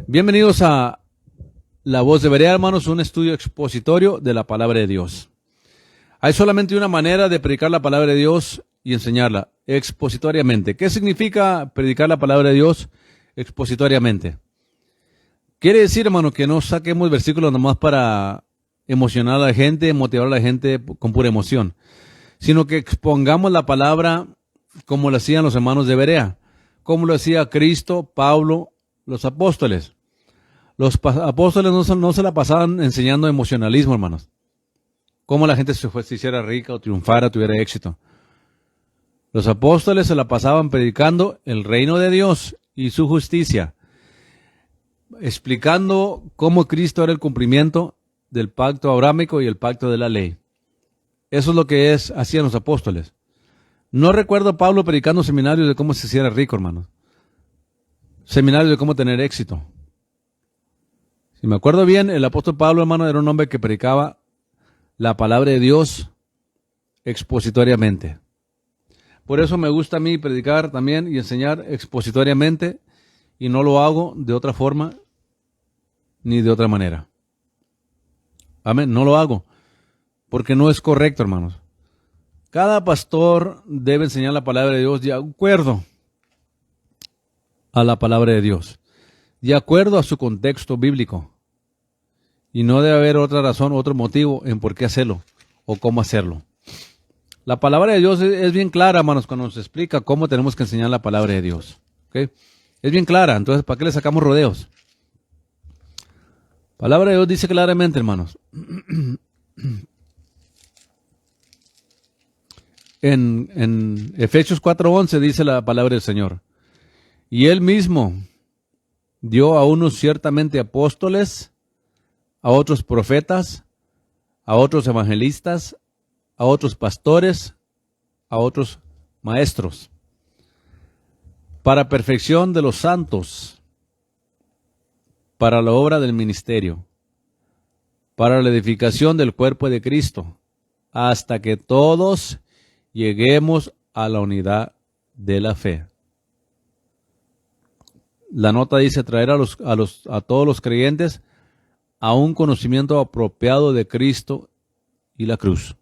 Bienvenidos a La Voz de Berea, hermanos, un estudio expositorio de la palabra de Dios. Hay solamente una manera de predicar la palabra de Dios y enseñarla, expositoriamente. ¿Qué significa predicar la palabra de Dios expositoriamente? Quiere decir, hermano, que no saquemos versículos nomás para emocionar a la gente, motivar a la gente con pura emoción, sino que expongamos la palabra como lo hacían los hermanos de Berea, como lo hacía Cristo, Pablo, los apóstoles. Los apóstoles no se la pasaban enseñando emocionalismo, hermanos. Cómo la gente se hiciera rica o triunfara, tuviera éxito. Los apóstoles se la pasaban predicando el reino de Dios y su justicia, explicando cómo Cristo era el cumplimiento del pacto abrámico y el pacto de la ley. Eso es lo que hacían los apóstoles. No recuerdo a Pablo predicando seminarios de cómo se hiciera rico, hermanos. Seminarios de cómo tener éxito. Si me acuerdo bien, el apóstol Pablo, hermano, era un hombre que predicaba la palabra de Dios expositoriamente. Por eso me gusta a mí predicar también y enseñar expositoriamente, y no lo hago de otra forma ni de otra manera. Amén, no lo hago, porque no es correcto, hermanos. Cada pastor debe enseñar la palabra de Dios de acuerdo a la palabra de Dios, de acuerdo a su contexto bíblico. Y no debe haber otra razón, otro motivo en por qué hacerlo o cómo hacerlo. La palabra de Dios es bien clara, hermanos, cuando nos explica cómo tenemos que enseñar la palabra de Dios. ¿Okay? Es bien clara, entonces ¿para qué le sacamos rodeos? La palabra de Dios dice claramente, hermanos. En Efesios 4:11 dice la palabra del Señor. Y Él mismo dio a unos ciertamente apóstoles, a otros profetas, a otros evangelistas, a otros pastores, a otros maestros, para perfección de los santos, para la obra del ministerio, para la edificación del cuerpo de Cristo, hasta que todos lleguemos a la unidad de la fe. La nota dice traer a todos los creyentes a un conocimiento apropiado de Cristo y la cruz,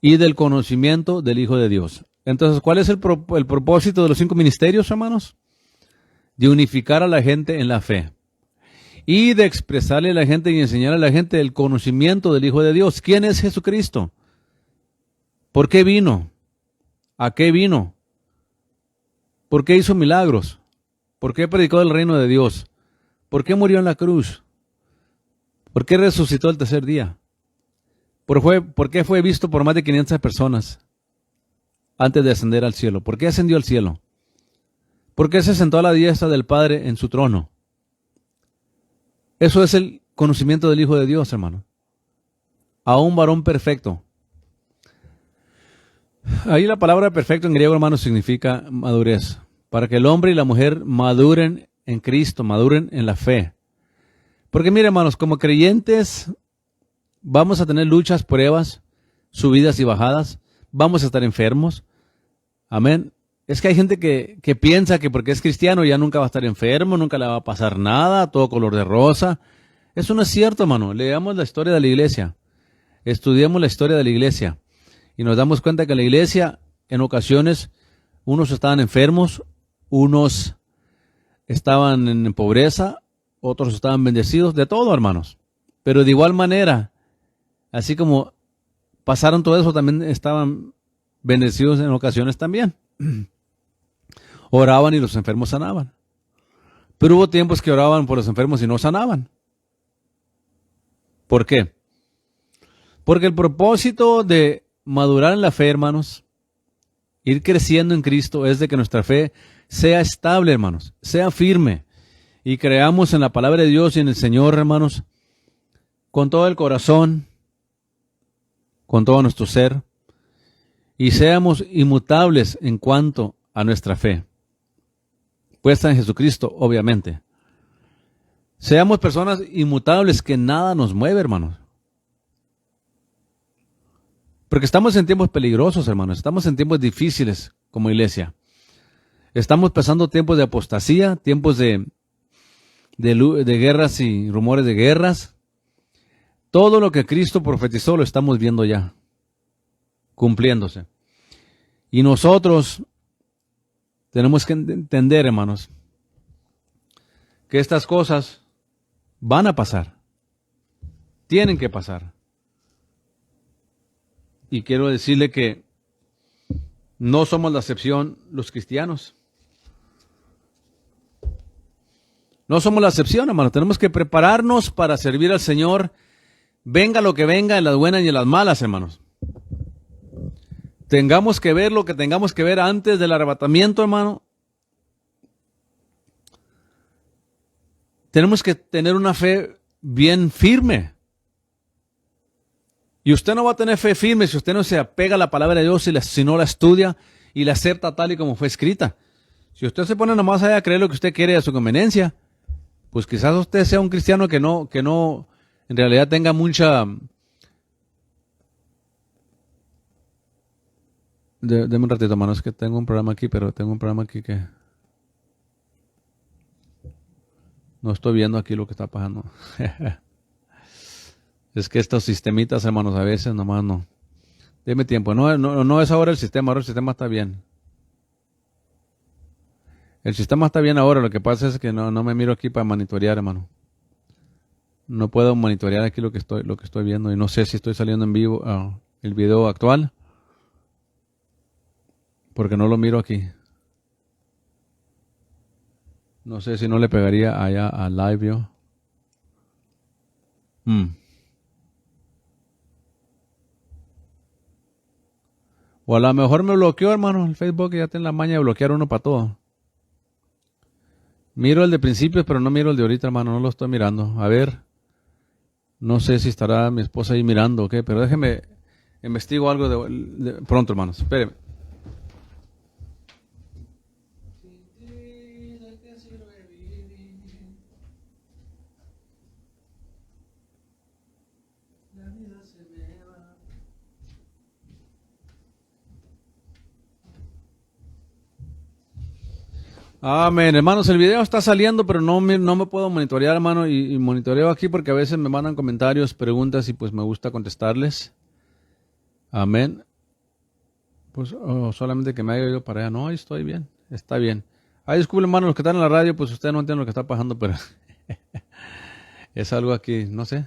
y del conocimiento del Hijo de Dios. Entonces, ¿cuál es el propósito de los 5 ministerios, hermanos? De unificar a la gente en la fe y de expresarle a la gente y enseñarle a la gente el conocimiento del Hijo de Dios. ¿Quién es Jesucristo? ¿Por qué vino? ¿A qué vino? ¿Por qué hizo milagros? ¿Por qué predicó el reino de Dios? ¿Por qué murió en la cruz? ¿Por qué resucitó el tercer día? ¿Por qué fue visto por más de 500 personas antes de ascender al cielo? ¿Por qué ascendió al cielo? ¿Por qué se sentó a la diestra del Padre en su trono? Eso es el conocimiento del Hijo de Dios, hermano. A un varón perfecto. Ahí la palabra perfecto en griego, hermano, significa madurez. Para que el hombre y la mujer maduren en Cristo, maduren en la fe. Porque mire, hermanos, como creyentes vamos a tener luchas, pruebas, subidas y bajadas. Vamos a estar enfermos. Amén. Es que hay gente que piensa que porque es cristiano ya nunca va a estar enfermo, nunca le va a pasar nada, todo color de rosa. Eso no es cierto, hermano. Leamos la historia de la iglesia. Estudiemos la historia de la iglesia. Y nos damos cuenta que la iglesia, en ocasiones, unos estaban enfermos, unos estaban en pobreza, otros estaban bendecidos, de todo, hermanos. Pero de igual manera, así como pasaron todo eso, también estaban bendecidos en ocasiones también. Oraban y los enfermos sanaban. Pero hubo tiempos que oraban por los enfermos y no sanaban. ¿Por qué? Porque el propósito de madurar en la fe, hermanos, ir creciendo en Cristo, es de que nuestra fe sea estable, hermanos, sea firme, y creamos en la palabra de Dios y en el Señor, hermanos, con todo el corazón, con todo nuestro ser, y seamos inmutables en cuanto a nuestra fe, puesta en Jesucristo, obviamente. Seamos personas inmutables, que nada nos mueve, hermanos. Porque estamos en tiempos peligrosos, hermanos. Estamos en tiempos difíciles como iglesia. Estamos pasando tiempos de apostasía, tiempos de de guerras y rumores de guerras. Todo lo que Cristo profetizó lo estamos viendo ya, cumpliéndose. Y nosotros tenemos que entender, hermanos, que estas cosas van a pasar. Tienen que pasar. Y quiero decirle que no somos la excepción los cristianos. No somos la excepción, hermano. Tenemos que prepararnos para servir al Señor, venga lo que venga, en las buenas y en las malas, hermanos. Tengamos que ver lo que tengamos que ver antes del arrebatamiento, hermano. Tenemos que tener una fe bien firme. Y usted no va a tener fe firme si usted no se apega a la palabra de Dios, si no la estudia y la acepta tal y como fue escrita. Si usted se pone nomás allá a creer lo que usted quiere a su conveniencia, pues quizás usted sea un cristiano que no en realidad tenga mucha... Deme un ratito, hermano, es que tengo un programa aquí, pero tengo un programa aquí que... No estoy viendo aquí lo que está pasando. Es que estos sistemitas, hermanos, a veces nomás no. Deme tiempo. No es ahora ahora el sistema está bien. El sistema está bien ahora, lo que pasa es que no me miro aquí para monitorear, hermano. No puedo monitorear aquí lo que estoy viendo y no sé si estoy saliendo en vivo el video actual, porque no lo miro aquí. No sé si no le pegaría allá a live yo. O a lo mejor me bloqueó, hermano. El Facebook ya tiene la maña de bloquear uno para todo. Miro el de principios, pero no miro el de ahorita, hermano. No lo estoy mirando. A ver. No sé si estará mi esposa ahí mirando o qué, pero déjeme, investigo algo de pronto, hermanos. Espéreme. Amén, hermanos, el video está saliendo, pero no me puedo monitorear, hermano, y monitoreo aquí porque a veces me mandan comentarios, preguntas y pues me gusta contestarles. Amén. Pues solamente que me haya ido para allá. No, ahí estoy bien, está bien. Ay, disculpen, hermanos, los que están en la radio, pues ustedes no entienden lo que está pasando, pero es algo aquí, no sé.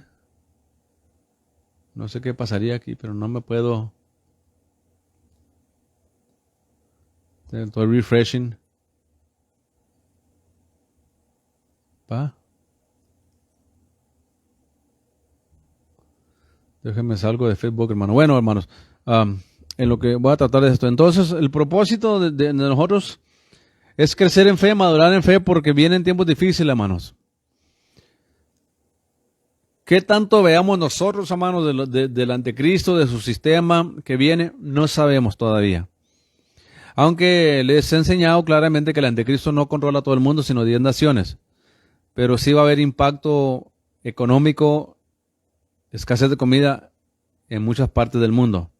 No sé qué pasaría aquí, pero no me puedo. Estoy refreshing. Déjenme salgo de Facebook, hermano. Bueno, hermanos, en lo que voy a tratar de esto. Entonces, el propósito de nosotros es crecer en fe, madurar en fe, porque vienen tiempos difíciles, hermanos. ¿Qué tanto veamos nosotros, hermanos, del anticristo, de su sistema que viene? No sabemos todavía. Aunque les he enseñado claramente que el anticristo no controla a todo el mundo, sino 10 naciones. Pero sí va a haber impacto económico, escasez de comida en muchas partes del mundo.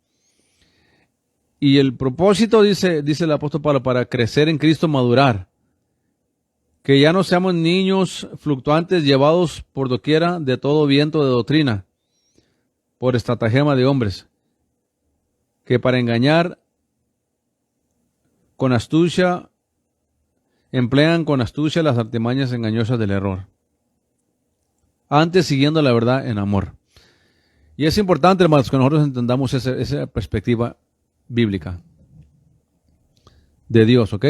Y el propósito, dice el apóstol Pablo, para crecer en Cristo, madurar. Que ya no seamos niños fluctuantes llevados por doquiera de todo viento de doctrina, por estratagema de hombres, que para engañar con astucia emplean con astucia las artimañas engañosas del error, antes siguiendo la verdad en amor. Y es importante, hermanos, que nosotros entendamos esa perspectiva bíblica de Dios, ¿ok?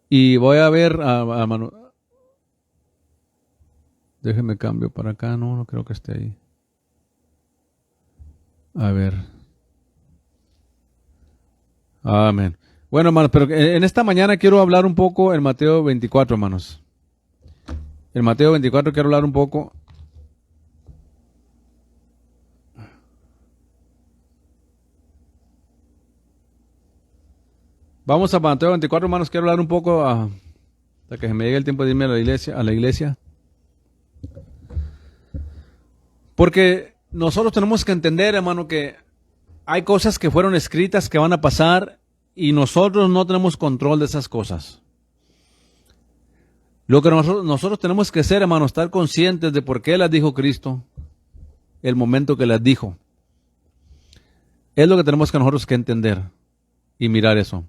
Y voy a ver, hermano, déjeme cambio para acá, no creo que esté ahí. A ver. Amén. Bueno, hermanos, pero en esta mañana quiero hablar un poco en Mateo 24, hermanos. En Mateo 24 quiero hablar un poco. Vamos a Mateo 24, hermanos, quiero hablar un poco hasta que se me llegue el tiempo de irme a la iglesia. Porque nosotros tenemos que entender, hermano, que hay cosas que fueron escritas que van a pasar y nosotros no tenemos control de esas cosas. Lo que nosotros tenemos que hacer, hermanos, estar conscientes de por qué las dijo Cristo, el momento que las dijo. Es lo que tenemos que nosotros que entender y mirar eso.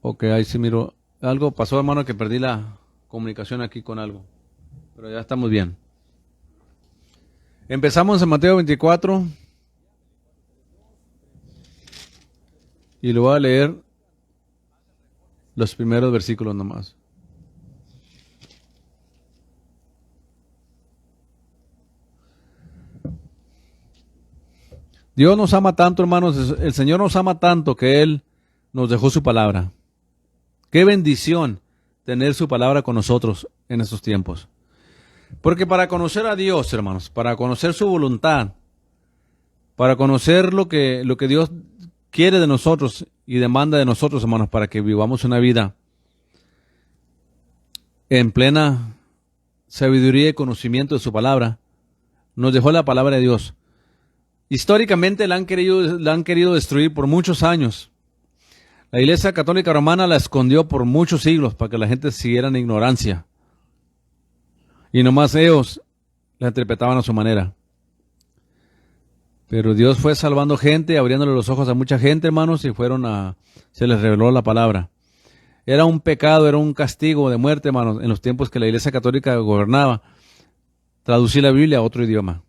Ok, ahí sí miro. Algo pasó, hermano, que perdí la comunicación aquí con algo. Pero ya estamos bien. Empezamos en Mateo 24. Y lo voy a leer los primeros versículos nomás. Dios nos ama tanto, hermanos, el Señor nos ama tanto que Él nos dejó su palabra. Qué bendición tener su palabra con nosotros en estos tiempos. Porque para conocer a Dios, hermanos, para conocer su voluntad, para conocer lo que Dios quiere de nosotros y demanda de nosotros, hermanos, para que vivamos una vida en plena sabiduría y conocimiento de su palabra, nos dejó la palabra de Dios. Históricamente la han querido destruir por muchos años. La Iglesia Católica Romana la escondió por muchos siglos para que la gente siguiera en ignorancia. Y nomás ellos la interpretaban a su manera. Pero Dios fue salvando gente, abriéndole los ojos a mucha gente, hermanos, y se les reveló la palabra. Era un pecado, era un castigo de muerte, hermanos, en los tiempos que la Iglesia Católica gobernaba, traducir la Biblia a otro idioma.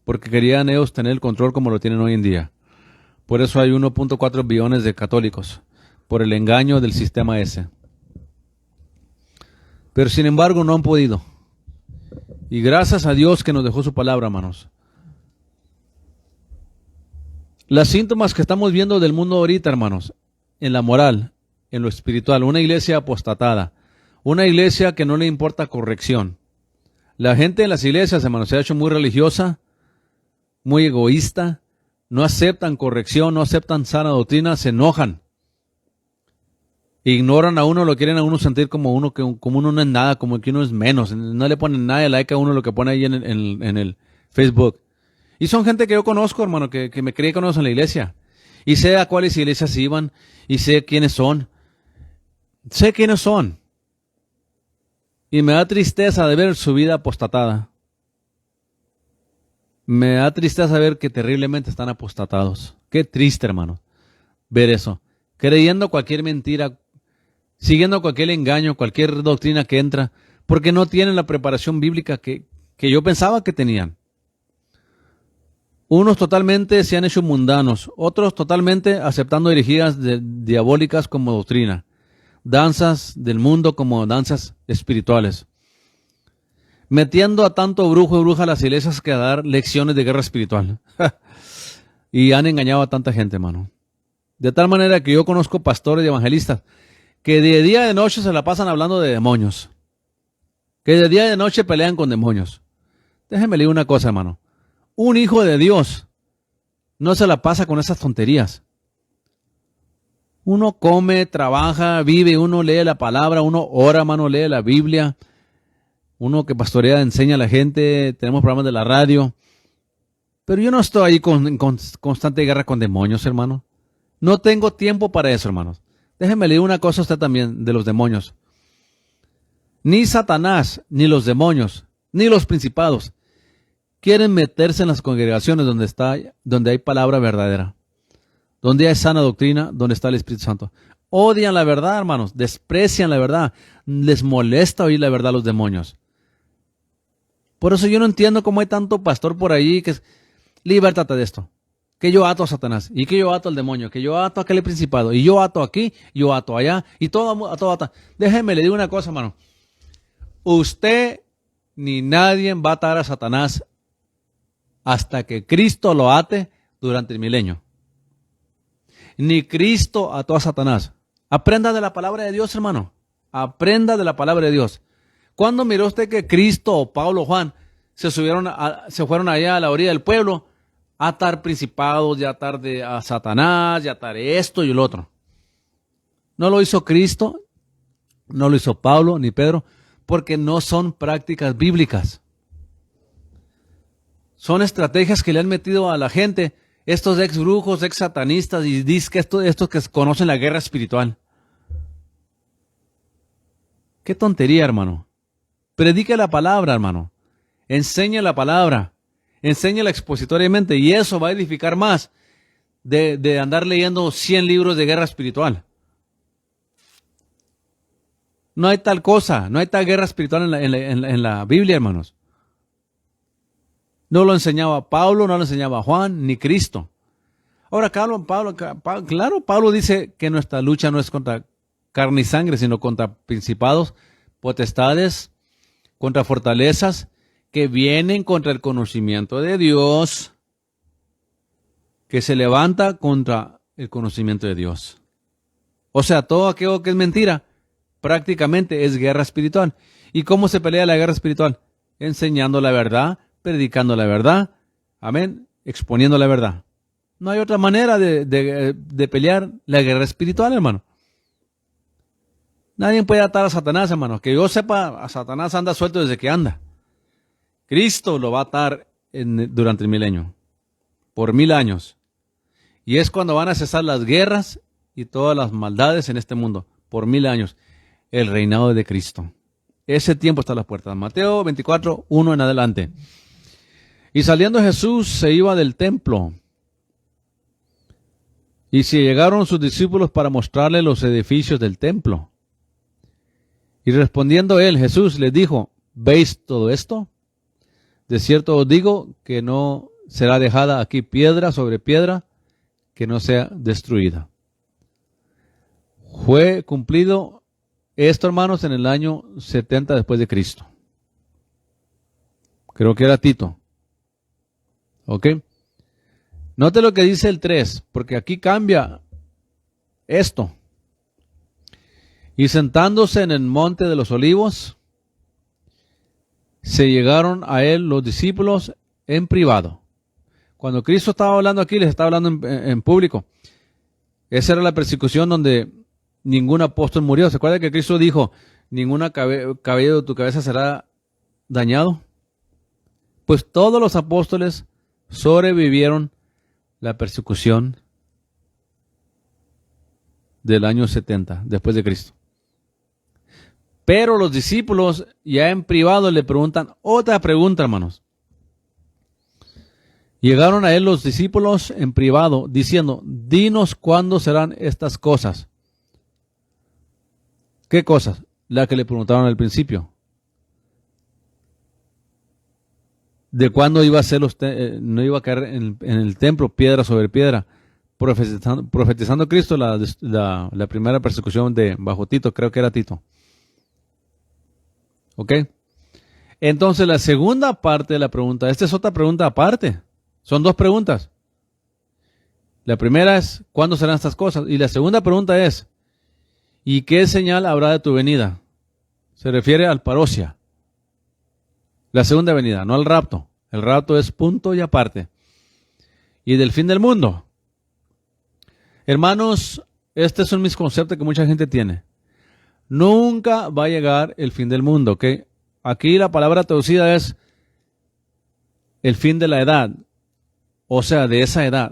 Porque querían ellos tener el control como lo tienen hoy en día. Por eso hay 1.4 billones de católicos, por el engaño del sistema ese. Pero sin embargo no han podido. Y gracias a Dios que nos dejó su palabra, hermanos. Las síntomas que estamos viendo del mundo ahorita, hermanos, en la moral, en lo espiritual, una iglesia apostatada, una iglesia que no le importa corrección. La gente en las iglesias, hermanos, se ha hecho muy religiosa, muy egoísta, no aceptan corrección, no aceptan sana doctrina, se enojan. Ignoran a uno, lo quieren a uno sentir como uno no es nada, como que uno es menos. No le ponen nada de like a uno lo que pone ahí en el Facebook. Y son gente que yo conozco, hermano, que me creí que conozco en la iglesia. Y sé a cuáles iglesias iban, y sé quiénes son. Sé quiénes son. Y me da tristeza de ver su vida apostatada. Me da tristeza ver que terriblemente están apostatados. Qué triste, hermano, ver eso. Creyendo cualquier mentira, siguiendo cualquier engaño, cualquier doctrina que entra, porque no tienen la preparación bíblica que yo pensaba que tenían. Unos totalmente se han hecho mundanos, otros totalmente aceptando herejías diabólicas como doctrina, danzas del mundo como danzas espirituales, metiendo a tanto brujo y bruja a las iglesias que a dar lecciones de guerra espiritual. Y han engañado a tanta gente, hermano. De tal manera que yo conozco pastores y evangelistas que de día y de noche se la pasan hablando de demonios, que de día y de noche pelean con demonios. Déjenme leer una cosa, hermano. Un hijo de Dios no se la pasa con esas tonterías. Uno come, trabaja, vive, uno lee la palabra, uno ora, hermano, lee la Biblia. Uno que pastorea, enseña a la gente, tenemos programas de la radio. Pero yo no estoy ahí en constante guerra con demonios, hermano. No tengo tiempo para eso, hermanos. Déjenme leer una cosa a usted también de los demonios. Ni Satanás, ni los demonios, ni los principados quieren meterse en las congregaciones donde hay palabra verdadera, donde hay sana doctrina, donde está el Espíritu Santo. Odian la verdad, hermanos, desprecian la verdad, les molesta oír la verdad a los demonios. Por eso yo no entiendo cómo hay tanto pastor por ahí que es, libértate de esto, que yo ato a Satanás, y que yo ato al demonio, que yo ato a aquel principado, y yo ato aquí, yo ato allá, y todo ato. Déjeme, le digo una cosa, hermano. Usted ni nadie va a atar a Satanás hasta que Cristo lo ate durante el milenio. Ni Cristo ató a Satanás. Aprenda de la palabra de Dios, hermano. Aprenda de la palabra de Dios. ¿Cuándo miró usted que Cristo o Pablo o Juan se fueron allá a la orilla del pueblo a atar principados, y a atar a Satanás, y a atar esto y el otro? No lo hizo Cristo, no lo hizo Pablo ni Pedro, porque no son prácticas bíblicas. Son estrategias que le han metido a la gente estos ex brujos, ex satanistas y estos que conocen la guerra espiritual. Qué tontería, hermano. Predique la palabra, hermano. Enseña la palabra. Enséñala expositoriamente y eso va a edificar más de andar leyendo 100 libros de guerra espiritual. No hay tal cosa, no hay tal guerra espiritual en la Biblia, hermanos. No lo enseñaba Pablo, no lo enseñaba Juan, ni Cristo. Ahora, claro, Pablo dice que nuestra lucha no es contra carne y sangre, sino contra principados, potestades, contra fortalezas que vienen contra el conocimiento de Dios, que se levanta contra el conocimiento de Dios. O sea, todo aquello que es mentira, prácticamente es guerra espiritual. ¿Y cómo se pelea la guerra espiritual? Enseñando la verdad, predicando la verdad, amén, exponiendo la verdad. No hay otra manera de pelear la guerra espiritual, hermano. Nadie puede atar a Satanás, hermano. Que yo sepa, a Satanás anda suelto desde que anda. Cristo lo va a atar durante el milenio, por 1000 años. Y es cuando van a cesar las guerras y todas las maldades en este mundo, por 1000 años. El reinado de Cristo. Ese tiempo está a las puertas. Mateo 24, 1 en adelante. Y saliendo Jesús se iba del templo. Y se llegaron sus discípulos para mostrarle los edificios del templo. Y respondiendo él, Jesús les dijo, ¿veis todo esto? De cierto os digo que no será dejada aquí piedra sobre piedra que no sea destruida. Fue cumplido esto, hermanos, en el año 70 después de Cristo. Creo que era Tito. ¿Ok? Note lo que dice el 3, porque aquí cambia esto. Y sentándose en el monte de los olivos, se llegaron a él los discípulos en privado. Cuando Cristo estaba hablando aquí, les estaba hablando en público. Esa era la persecución donde ningún apóstol murió. ¿Se acuerda que Cristo dijo, ninguna cabello de tu cabeza será dañado? Pues todos los apóstoles sobrevivieron la persecución del año 70 después de Cristo. Pero los discípulos ya en privado le preguntan otra pregunta, hermanos. Llegaron a él los discípulos en privado diciendo, dinos cuándo serán estas cosas. ¿Qué cosas? La que le preguntaron al principio. ¿De cuándo iba a ser no iba a caer en el templo piedra sobre piedra? Profetizando Cristo la primera persecución bajo Tito, creo que era Tito. ¿Ok? Entonces la segunda parte de la pregunta, esta es otra pregunta aparte. Son dos preguntas. La primera es, ¿cuándo serán estas cosas? Y la segunda pregunta es, ¿y qué señal habrá de tu venida? Se refiere al parousia. La segunda venida, no al rapto. El rapto es punto y aparte. Y del fin del mundo. Hermanos, estos son mis conceptos que mucha gente tiene. Nunca va a llegar el fin del mundo, ¿ok? Aquí la palabra traducida es el fin de la edad. O sea, de esa edad.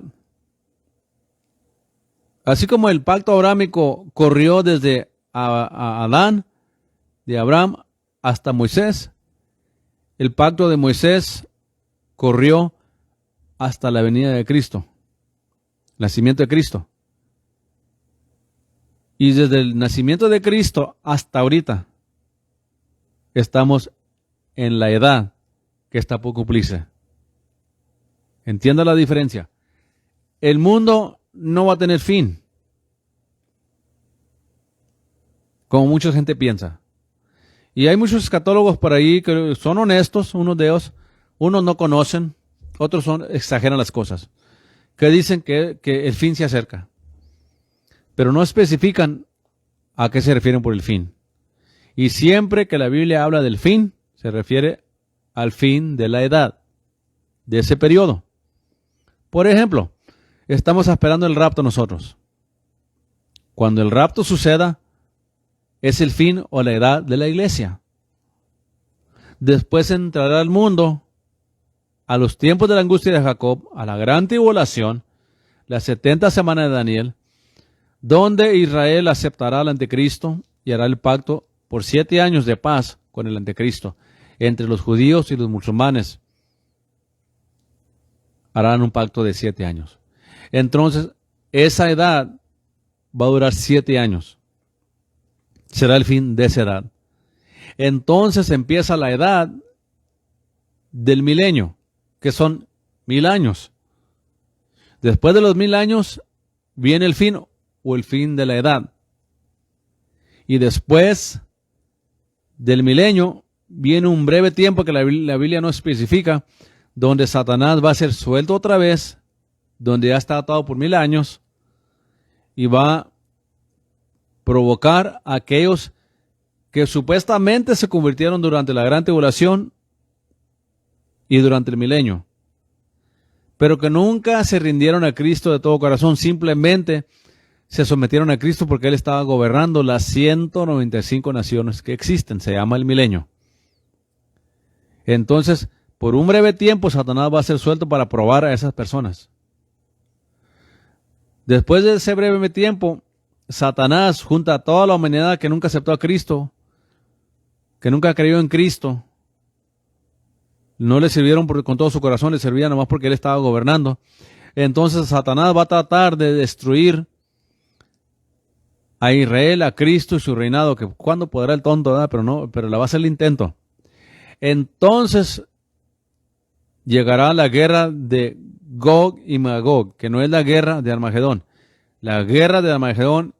Así como el pacto abrámico corrió desde a Adán, de Abraham hasta Moisés, el pacto de Moisés corrió hasta la venida de Cristo, el nacimiento de Cristo. Y desde el nacimiento de Cristo hasta ahorita, estamos en la edad que está por cumplirse. Entienda la diferencia. El mundo no va a tener fin, como mucha gente piensa. Y hay muchos escatólogos por ahí que son honestos, unos de ellos, unos no conocen, otros exageran las cosas, que dicen que el fin se acerca, pero no especifican a qué se refieren por el fin. Y siempre que la Biblia habla del fin, se refiere al fin de la edad, de ese periodo. Por ejemplo, estamos esperando el rapto nosotros. Cuando el rapto suceda, es el fin o la edad de la iglesia. Después entrará al mundo, a los tiempos de la angustia de Jacob, a la gran tribulación, las 70 semanas de Daniel, donde Israel aceptará al anticristo y hará el pacto por 7 años de paz con el anticristo. Entre los judíos y los musulmanes harán un pacto de 7 años. Entonces, esa edad va a durar 7 años. Será el fin de esa edad. Entonces empieza la edad del milenio, que son 1000 años. Después de los 1000 años viene el fin o el fin de la edad. Y después del milenio viene un breve tiempo que la Biblia no especifica, donde Satanás va a ser suelto otra vez, donde ya está atado por 1000 años, y va a provocar a aquellos que supuestamente se convirtieron durante la gran tribulación y durante el milenio, pero que nunca se rindieron a Cristo de todo corazón, simplemente se sometieron a Cristo porque Él estaba gobernando las 195 naciones que existen, se llama el milenio. Entonces, por un breve tiempo, Satanás va a ser suelto para probar a esas personas. Después de ese breve tiempo, Satanás junta a toda la humanidad que nunca aceptó a Cristo, que nunca creyó en Cristo, no le sirvieron con todo su corazón, le servían nomás porque Él estaba gobernando. Entonces Satanás va a tratar de destruir a Israel, a Cristo y su reinado, que cuándo podrá el tonto, ¿verdad? Pero le va a hacer el intento. Entonces llegará la guerra de Gog y Magog, que no es la guerra de Armagedón. La guerra de Armagedón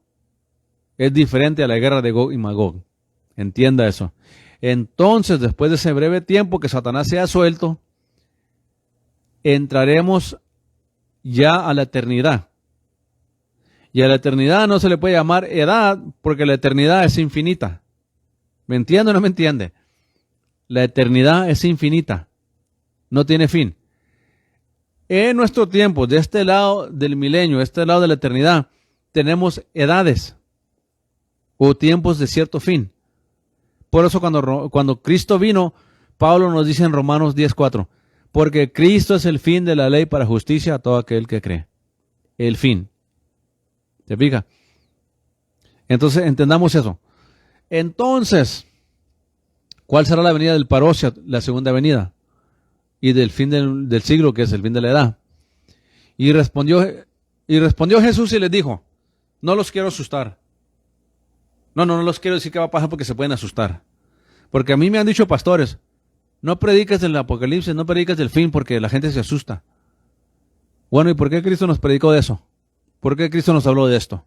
es diferente a la guerra de Gog y Magog. Entienda eso. Entonces, después de ese breve tiempo que Satanás sea suelto, entraremos ya a la eternidad. Y a la eternidad no se le puede llamar edad, porque la eternidad es infinita. ¿Me entiende o no me entiende? La eternidad es infinita. No tiene fin. En nuestro tiempo, de este lado del milenio, de este lado de la eternidad, tenemos edades o tiempos de cierto fin. Por eso cuando Cristo vino, Pablo nos dice en Romanos 10:4, porque Cristo es el fin de la ley para justicia a todo aquel que cree. El fin. ¿Se fija? Entonces, entendamos eso. Entonces, ¿cuál será la venida del parousia, la segunda venida? Y del fin del siglo, que es el fin de la edad. Y respondió Jesús y les dijo, no los quiero asustar. No los quiero decir qué va a pasar porque se pueden asustar. Porque a mí me han dicho pastores, no prediques del apocalipsis, no prediques del fin porque la gente se asusta. Bueno, ¿y por qué Cristo nos predicó de eso? ¿Por qué Cristo nos habló de esto?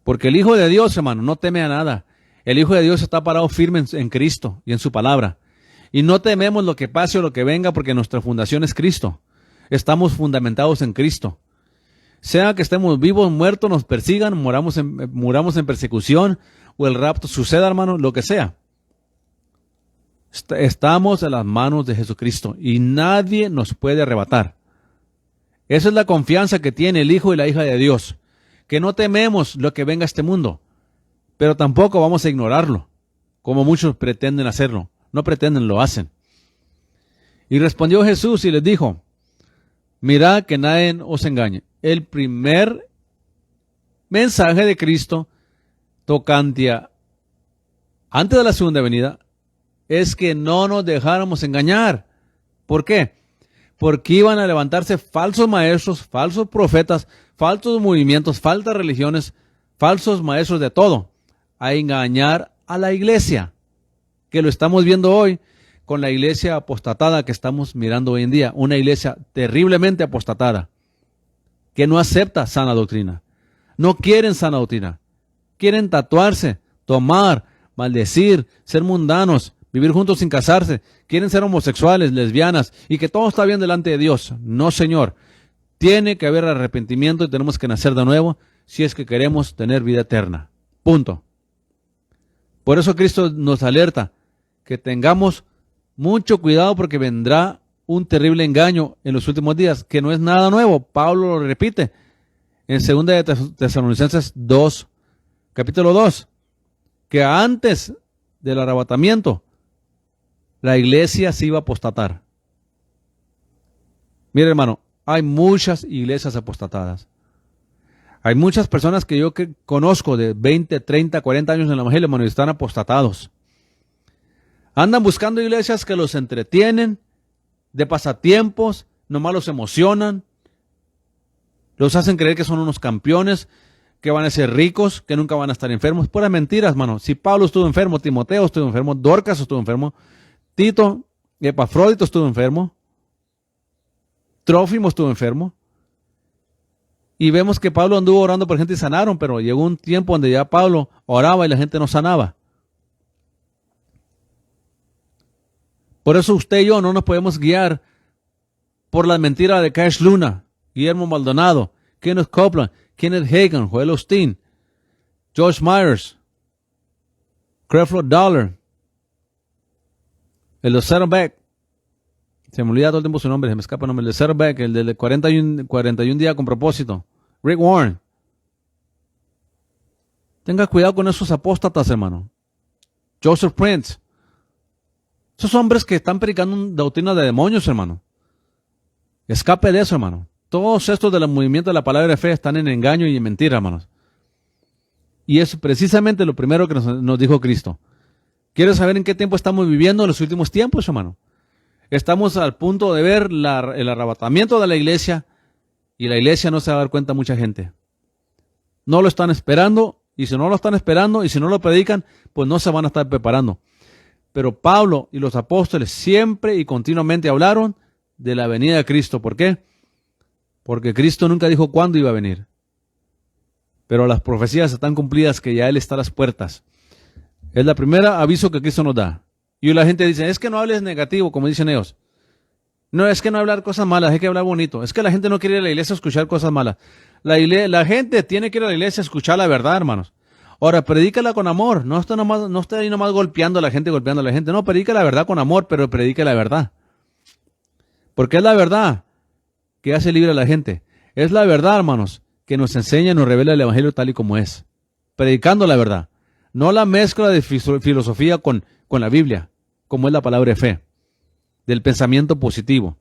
Porque el Hijo de Dios, hermano, no teme a nada. El Hijo de Dios está parado firme en Cristo y en su palabra. Y no tememos lo que pase o lo que venga porque nuestra fundación es Cristo. Estamos fundamentados en Cristo. Sea que estemos vivos, muertos, nos persigan, muramos en persecución o el rapto suceda, hermano, lo que sea. Estamos en las manos de Jesucristo y nadie nos puede arrebatar. Esa es la confianza que tiene el Hijo y la hija de Dios. Que no tememos lo que venga a este mundo, pero tampoco vamos a ignorarlo, como muchos pretenden hacerlo. No pretenden, lo hacen. Y respondió Jesús y les dijo, mirad que nadie os engañe. El primer mensaje de Cristo tocante antes de la segunda venida es que no nos dejáramos engañar. ¿Por qué? Porque iban a levantarse falsos maestros, falsos profetas, falsos movimientos, falsas religiones, falsos maestros de todo, a engañar a la iglesia, que lo estamos viendo hoy con la iglesia apostatada que estamos mirando hoy en día, una iglesia terriblemente apostatada, que no acepta sana doctrina, no quieren sana doctrina, quieren tatuarse, tomar, maldecir, ser mundanos, vivir juntos sin casarse, quieren ser homosexuales, lesbianas, y que todo está bien delante de Dios. No, Señor, tiene que haber arrepentimiento y tenemos que nacer de nuevo si es que queremos tener vida eterna. Punto. Por eso Cristo nos alerta que tengamos mucho cuidado porque vendrá un terrible engaño en los últimos días, que no es nada nuevo. Pablo lo repite en 2 de Tesalonicenses 2, capítulo 2, que antes del arrebatamiento la iglesia se iba a apostatar. Mire, hermano, hay muchas iglesias apostatadas. Hay muchas personas que yo que conozco de 20, 30, 40 años en el evangelio, hermano, y están apostatados. Andan buscando iglesias que los entretienen, de pasatiempos, nomás los emocionan, los hacen creer que son unos campeones, que van a ser ricos, que nunca van a estar enfermos. Puras mentiras, hermano. Si Pablo estuvo enfermo, Timoteo estuvo enfermo, Dorcas estuvo enfermo, Tito, Epafrodito estuvo enfermo, Trófimo estuvo enfermo. Y vemos que Pablo anduvo orando por gente y sanaron, pero llegó un tiempo donde ya Pablo oraba y la gente no sanaba. Por eso usted y yo no nos podemos guiar por la mentira de Cash Luna, Guillermo Maldonado, Kenneth Copeland, Kenneth Hagin, Joel Osteen, Josh Myers, Creflo Dollar, el de Saddleback, se me olvida todo el tiempo su nombre, se me escapa el nombre, el de Saddleback, el de 41 días con propósito, Rick Warren. Tenga cuidado con esos apóstatas, hermano. Joseph Prince. Esos hombres que están predicando una doctrina de demonios, hermano. Escape de eso, hermano. Todos estos del movimiento de la palabra de fe están en engaño y en mentira, hermanos. Y es precisamente lo primero que nos dijo Cristo. ¿Quieres saber en qué tiempo estamos viviendo en los últimos tiempos, hermano? Estamos al punto de ver el arrebatamiento de la iglesia y la iglesia no se va a dar cuenta mucha gente. No lo están esperando y si no lo están esperando y si no lo predican, pues no se van a estar preparando. Pero Pablo y los apóstoles siempre y continuamente hablaron de la venida de Cristo. ¿Por qué? Porque Cristo nunca dijo cuándo iba a venir. Pero las profecías están cumplidas que ya Él está a las puertas. Es la primera aviso que Cristo nos da. Y la gente dice, es que no hables negativo, como dicen ellos. No, es que no hablar cosas malas, hay que hablar bonito. Es que la gente no quiere ir a la iglesia a escuchar cosas malas. La gente tiene que ir a la iglesia a escuchar la verdad, hermanos. Ahora, predícala con amor. No está ahí nomás golpeando a la gente, golpeando a la gente. No, predica la verdad con amor, pero predica la verdad. Porque es la verdad que hace libre a la gente. Es la verdad, hermanos, que nos enseña y nos revela el evangelio tal y como es. Predicando la verdad. No la mezcla de filosofía con la Biblia, como es la palabra de fe. Del pensamiento positivo.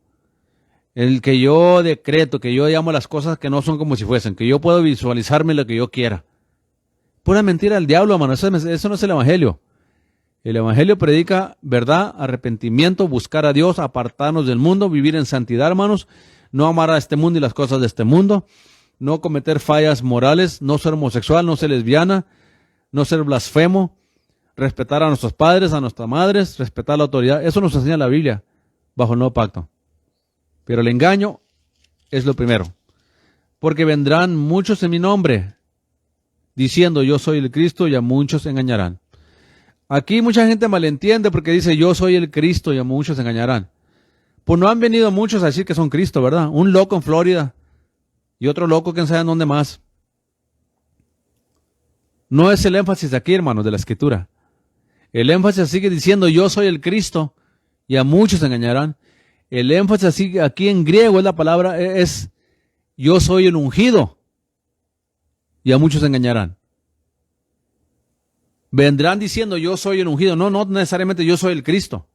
El que yo decreto, que yo llamo las cosas que no son como si fuesen, que yo puedo visualizarme lo que yo quiera. Pura mentira del diablo, hermano. Eso no es el evangelio. El evangelio predica verdad, arrepentimiento, buscar a Dios, apartarnos del mundo, vivir en santidad, hermanos, no amar a este mundo y las cosas de este mundo, no cometer fallas morales, no ser homosexual, no ser lesbiana, no ser blasfemo, respetar a nuestros padres, a nuestras madres, respetar la autoridad. Eso nos enseña la Biblia bajo el nuevo pacto. Pero el engaño es lo primero. Porque vendrán muchos en mi nombre, diciendo yo soy el Cristo, y a muchos engañarán. Aquí mucha gente malentiende porque dice yo soy el Cristo y a muchos engañarán. Pues no han venido muchos a decir que son Cristo, ¿verdad? Un loco en Florida y otro loco quién sabe en dónde más. No es el énfasis aquí, hermanos, de la Escritura. El énfasis sigue diciendo yo soy el Cristo y a muchos engañarán. El énfasis sigue aquí en griego es la palabra es yo soy el ungido y a muchos engañarán. Vendrán diciendo yo soy el ungido. No necesariamente yo soy el Cristo.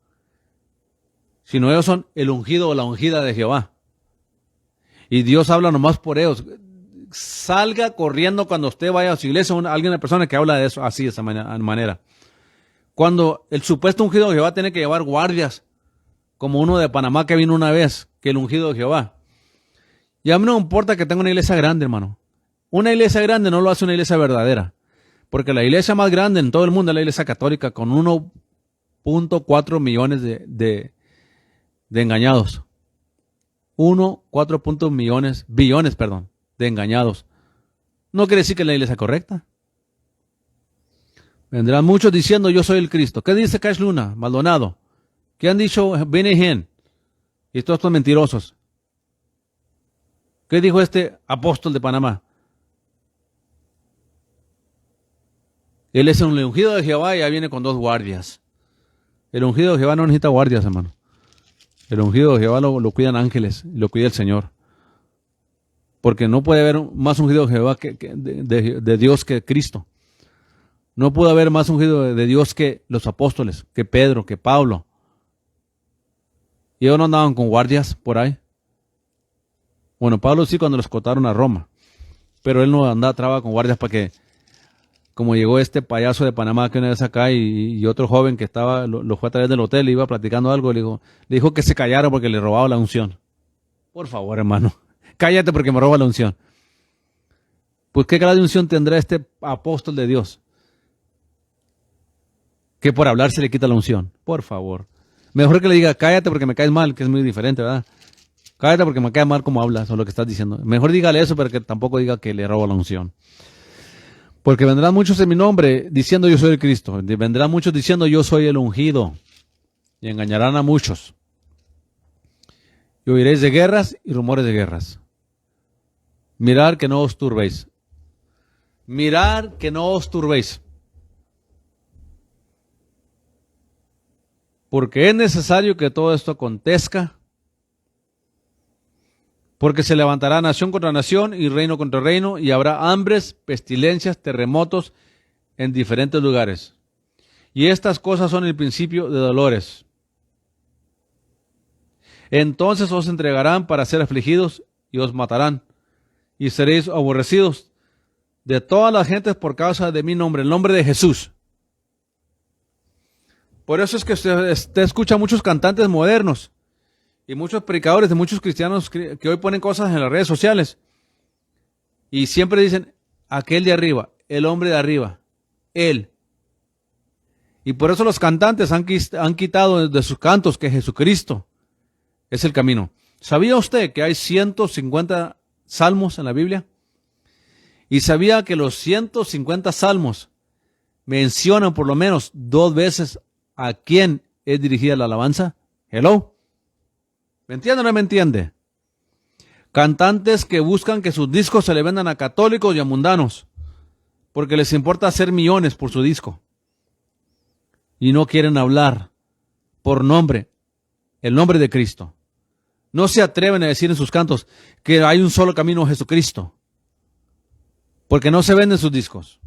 Sino ellos son el ungido o la ungida de Jehová. Y Dios habla nomás por ellos. Salga corriendo cuando usted vaya a su iglesia, alguna persona que habla de eso así, de esa manera. Cuando el supuesto ungido de Jehová tiene que llevar guardias, como uno de Panamá que vino una vez, que el ungido de Jehová. Y a mí no me importa que tenga una iglesia grande, hermano. Una iglesia grande no lo hace una iglesia verdadera. Porque la iglesia más grande en todo el mundo es la iglesia católica, con 1.4 millones de engañados. 1.4 billones de engañados. No quiere decir que es la iglesia correcta. Vendrán muchos diciendo yo soy el Cristo. ¿Qué dice Cash Luna, Maldonado? ¿Qué han dicho Benny Hinn? Y todos estos mentirosos. ¿Qué dijo este apóstol de Panamá? Él es un ungido de Jehová y ya viene con 2 guardias. El ungido de Jehová no necesita guardias, hermano. El ungido de Jehová lo cuidan ángeles, lo cuida el Señor. Porque no puede haber más ungido de Jehová de Dios que Cristo. No puede haber más ungido de Dios que los apóstoles, que Pedro, que Pablo. Y ellos no andaban con guardias por ahí. Bueno, Pablo sí cuando los escoltaron a Roma. pero él no andaba traba con guardias para que, como llegó este payaso de Panamá que una vez acá y otro joven que estaba, lo fue a través del hotel y iba platicando algo, le dijo que se callara porque le robaba la unción. Por favor, hermano, cállate porque me roba la unción. Pues qué grado de unción tendrá este apóstol de Dios, que por hablar se le quita la unción. Por favor. Mejor que le diga, cállate porque me caes mal, que es muy diferente, ¿verdad? Cállate porque me cae mal como hablas o lo que estás diciendo. Mejor dígale eso, pero que tampoco diga que le roba la unción. Porque vendrán muchos en mi nombre diciendo yo soy el Cristo. Vendrán muchos diciendo yo soy el ungido. Y engañarán a muchos. Y oiréis de guerras y rumores de guerras. Mirad que no os turbéis. Mirad que no os turbéis. Porque es necesario que todo esto acontezca. Porque se levantará nación contra nación y reino contra reino, y habrá hambres, pestilencias, terremotos en diferentes lugares. Y estas cosas son el principio de dolores. Entonces os entregarán para ser afligidos y os matarán, y seréis aborrecidos de todas las gentes por causa de mi nombre, el nombre de Jesús. Por eso es que usted escucha muchos cantantes modernos y muchos predicadores de muchos cristianos que hoy ponen cosas en las redes sociales y siempre dicen, aquel de arriba, el hombre de arriba, él. Y por eso los cantantes han quitado de sus cantos que Jesucristo es el camino. ¿Sabía usted que hay 150 salmos en la Biblia? ¿Y sabía que los 150 salmos mencionan por lo menos 2 veces a quién es dirigida la alabanza? Hello. ¿Me entiende o no me entiende? Cantantes que buscan que sus discos se le vendan a católicos y a mundanos, porque les importa hacer millones por su disco. Y no quieren hablar por nombre, el nombre de Cristo. No se atreven a decir en sus cantos que hay un solo camino a Jesucristo, porque no se venden sus discos.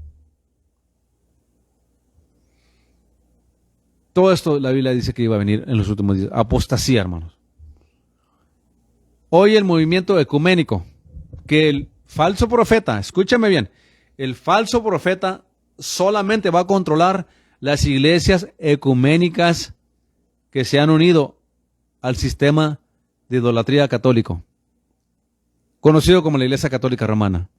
Todo esto la Biblia dice que iba a venir en los últimos días. Apostasía, hermanos. Hoy el movimiento ecuménico, que el falso profeta, escúchame bien, el falso profeta solamente va a controlar las iglesias ecuménicas que se han unido al sistema de idolatría católico, conocido como la Iglesia Católica Romana,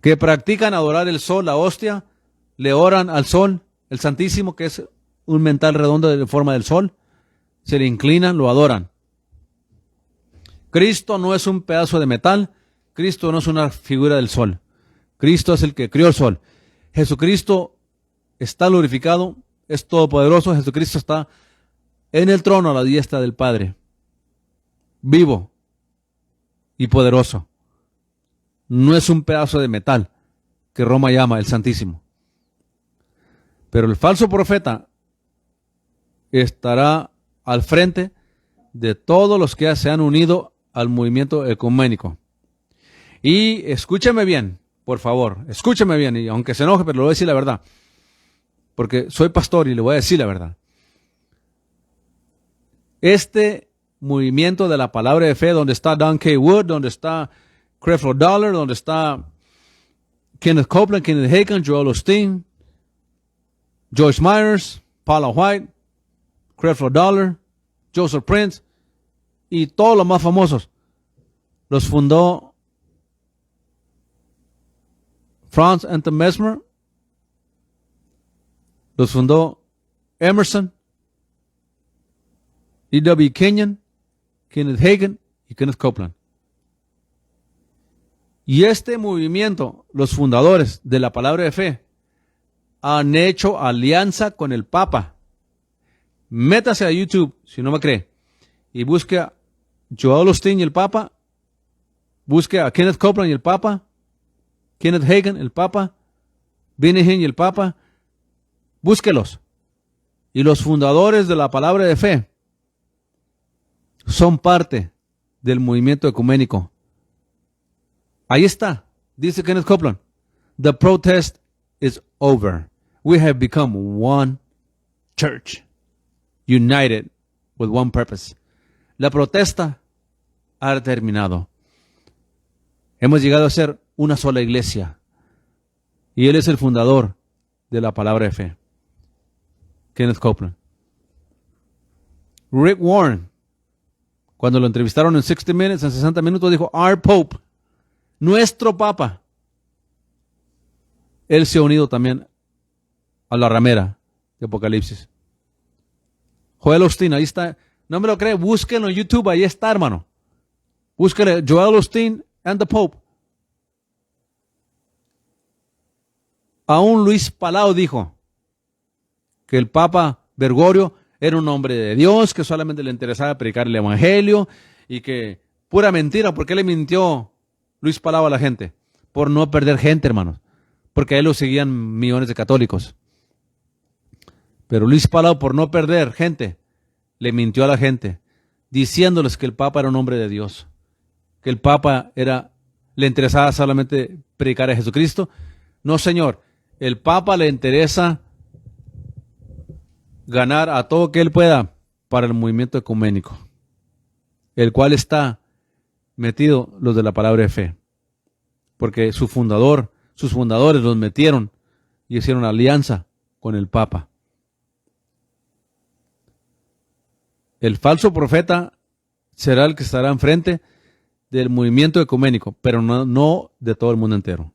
que practican adorar el sol, la hostia, le oran al sol, el Santísimo, que es un mental redondo de forma del sol, se le inclinan, lo adoran. Cristo no es un pedazo de metal, Cristo no es una figura del sol, Cristo es el que crió el sol. Jesucristo está glorificado, es todopoderoso, Jesucristo está en el trono a la diestra del Padre, vivo y poderoso. No es un pedazo de metal que Roma llama el Santísimo. Pero el falso profeta estará al frente de todos los que se han unido al movimiento ecuménico. Y escúcheme bien, por favor, escúcheme bien, y aunque se enoje, pero le voy a decir la verdad, porque soy pastor y le voy a decir la verdad. Este movimiento de la palabra de fe, donde está Don K. Wood, donde está Creflo Dollar, donde está Kenneth Copeland, Kenneth Hagin, Joel Osteen, Joyce Myers, Paula White, Creflo Dollar, Joseph Prince y todos los más famosos, los fundó Franz Anton Mesmer, los fundó Emerson, E.W. Kenyon, Kenneth Hagin y Kenneth Copeland. Y este movimiento, los fundadores de la palabra de fe, han hecho alianza con el Papa. Métase a YouTube, si no me cree, y busque a Joel Osteen y el Papa, busque a Kenneth Copeland y el Papa, Kenneth Hagin, el Papa, Benny Hinn y el Papa, búsquelos. Y los fundadores de la palabra de fe son parte del movimiento ecuménico. Ahí está, dice Kenneth Copeland. The protest is over. We have become one church, united with one purpose. La protesta ha terminado. Hemos llegado a ser una sola iglesia. Y Él es el fundador de la palabra de fe. Kenneth Copeland. Rick Warren, cuando lo entrevistaron en 60 Minutes, en 60 minutos, dijo, Our Pope, nuestro Papa. Él se ha unido también a la ramera de Apocalipsis. Joel Osteen, ahí está. No me lo cree, búsquenlo en YouTube, ahí está, hermano. Búsquenle Joel Osteen and the Pope. Aún Luis Palau dijo que el Papa Bergoglio era un hombre de Dios, que solamente le interesaba predicar el evangelio y que pura mentira. ¿Por qué le mintió Luis Palau a la gente? Por no perder gente, hermanos. Porque a él lo seguían millones de católicos. Pero Luis Palau, por no perder gente, le mintió a la gente, diciéndoles que el Papa era un hombre de Dios, que el Papa le interesaba solamente predicar a Jesucristo. No, señor, el Papa le interesa ganar a todo que él pueda para el movimiento ecuménico, el cual está metido los de la palabra de fe, porque sus fundadores los metieron y hicieron alianza con el Papa. El falso profeta será el que estará enfrente del movimiento ecuménico, pero no de todo el mundo entero.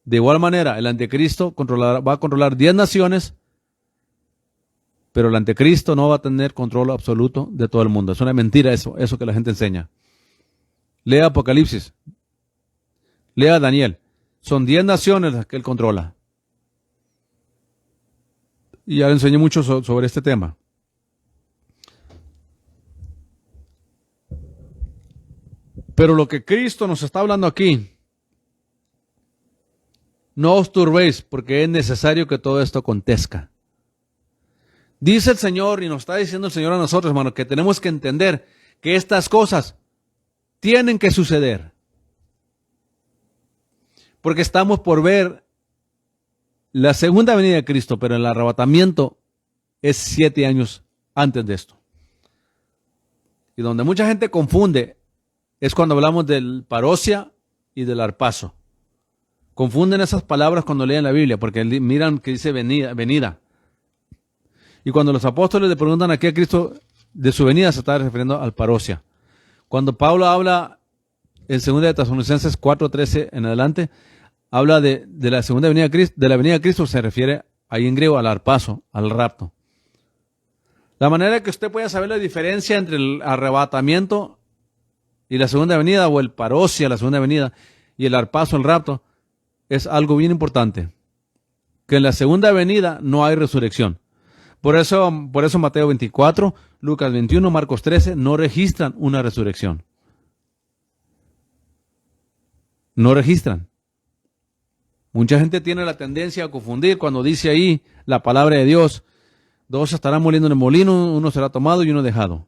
De igual manera, el anticristo va a controlar 10 naciones, pero el anticristo no va a tener control absoluto de todo el mundo. Es una mentira eso que la gente enseña. Lea Apocalipsis, lea Daniel. Son 10 naciones las que él controla. Y ya le enseñé mucho sobre este tema. Pero lo que Cristo nos está hablando aquí, no os turbéis, porque es necesario que todo esto acontezca. Dice el Señor, y nos está diciendo el Señor a nosotros, hermano, que tenemos que entender que estas cosas tienen que suceder. Porque estamos por ver la segunda venida de Cristo, pero el arrebatamiento es 7 años antes de esto. Y donde mucha gente confunde es cuando hablamos del parousia y del arpazo. Confunden esas palabras cuando leen la Biblia, porque miran que dice venida. Y cuando los apóstoles le preguntan aquí a Cristo de su venida, se está refiriendo al parousia. Cuando Pablo habla en 2 de Tesalonicenses 4:13 en adelante, habla de la segunda venida de Cristo, de la venida de Cristo, se refiere ahí en griego al arpazo, al rapto. La manera que usted pueda saber la diferencia entre el arrebatamiento y la segunda venida, o el parousia, la segunda venida, y el arpazo, el rapto, es algo bien importante. Que en la segunda venida no hay resurrección. Por eso Mateo 24, Lucas 21, Marcos 13 no registran una resurrección. No registran. Mucha gente tiene la tendencia a confundir cuando dice ahí la palabra de Dios. 2 estarán moliendo en el molino, uno será tomado y uno dejado.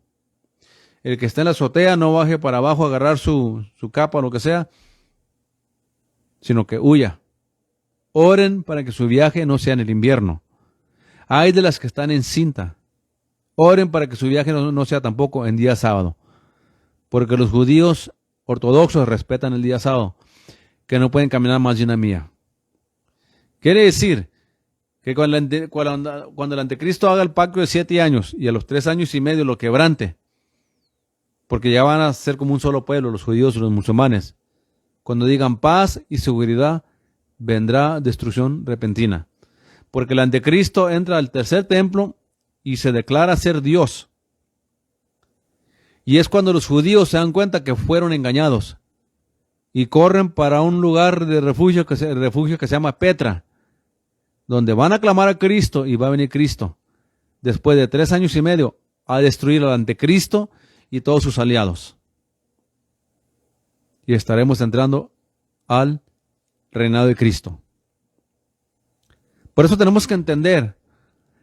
El que está en la azotea no baje para abajo a agarrar su capa o lo que sea, sino que huya. Oren para que su viaje no sea en el invierno. Hay de las que están en cinta. Oren para que su viaje no sea tampoco en día sábado. Porque los judíos ortodoxos respetan el día sábado, que no pueden caminar más de una milla. Quiere decir que cuando el anticristo haga el pacto de 7 años y a los 3 años y medio lo quebrante, porque ya van a ser como un solo pueblo, los judíos y los musulmanes, cuando digan paz y seguridad, vendrá destrucción repentina. Porque el anticristo entra al tercer templo y se declara ser Dios. Y es cuando los judíos se dan cuenta que fueron engañados y corren para un lugar de refugio que se llama Petra, donde van a clamar a Cristo y va a venir Cristo, después de 3 años y medio, a destruir al anticristo y todos sus aliados. Y estaremos entrando al reinado de Cristo. Por eso tenemos que entender